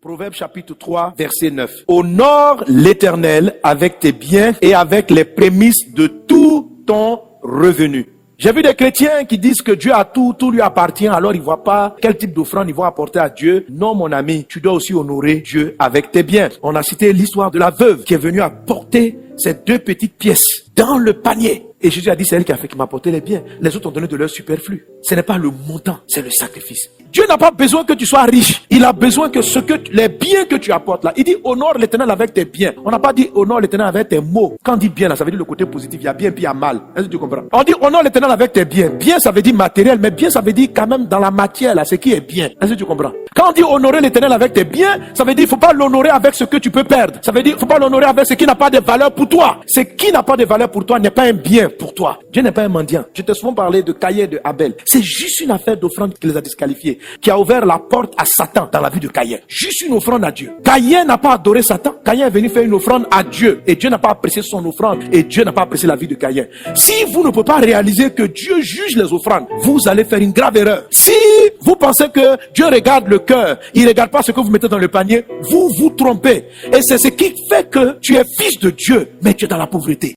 Proverbe chapitre 3, verset 9. Honore l'Éternel avec tes biens et avec les prémices de tout ton revenu. J'ai vu des chrétiens qui disent que Dieu a tout lui appartient, alors ils ne voient pas quel type d'offrande ils vont apporter à Dieu. Non, mon ami, tu dois aussi honorer Dieu avec tes biens. On a cité l'histoire de la veuve qui est venue apporter ces 2 petites pièces dans le panier. Et Jésus a dit, c'est elle qui m'a apporté les biens. Les autres ont donné de leur superflu. Ce n'est pas le montant, c'est le sacrifice. Dieu n'a pas besoin que tu sois riche. Il a besoin que les biens que tu apportes là. Il dit, honore l'Éternel avec tes biens. On n'a pas dit, honore l'Éternel avec tes mots. Quand on dit bien là, ça veut dire le côté positif. Il y a bien puis il y a mal. Est-ce que tu comprends? On dit, honore l'Éternel avec tes biens. Bien, ça veut dire matériel, mais bien, ça veut dire quand même dans la matière là, ce qui est bien. Est-ce que tu comprends? Quand on dit honorer l'Éternel avec tes biens, ça veut dire, il ne faut pas l'honorer avec ce que tu peux perdre. Ça veut dire, il ne faut pas l'honorer avec ce qui n'a pas de valeur pour toi. Ce qui n'a pas de valeur pour toi n'est pas un bien pour toi. Dieu n'est pas un mendiant. Je t'ai souvent parlé de Caïn et de Abel. C'est juste une affaire d'offrande qui les a disqualifiés, qui a ouvert la porte à Satan dans la vie de Caïn. Juste une offrande à Dieu. Caïn n'a pas adoré Satan. Caïn est venu faire une offrande à Dieu. Et Dieu n'a pas apprécié son offrande. Et Dieu n'a pas apprécié la vie de Caïn. Si vous ne pouvez pas réaliser que Dieu juge les offrandes, vous allez faire une grave erreur. Si vous pensez que Dieu regarde le cœur, il ne regarde pas ce que vous mettez dans le panier, vous vous trompez. Et c'est ce qui fait que tu es fils de Dieu, mais tu es dans la pauvreté.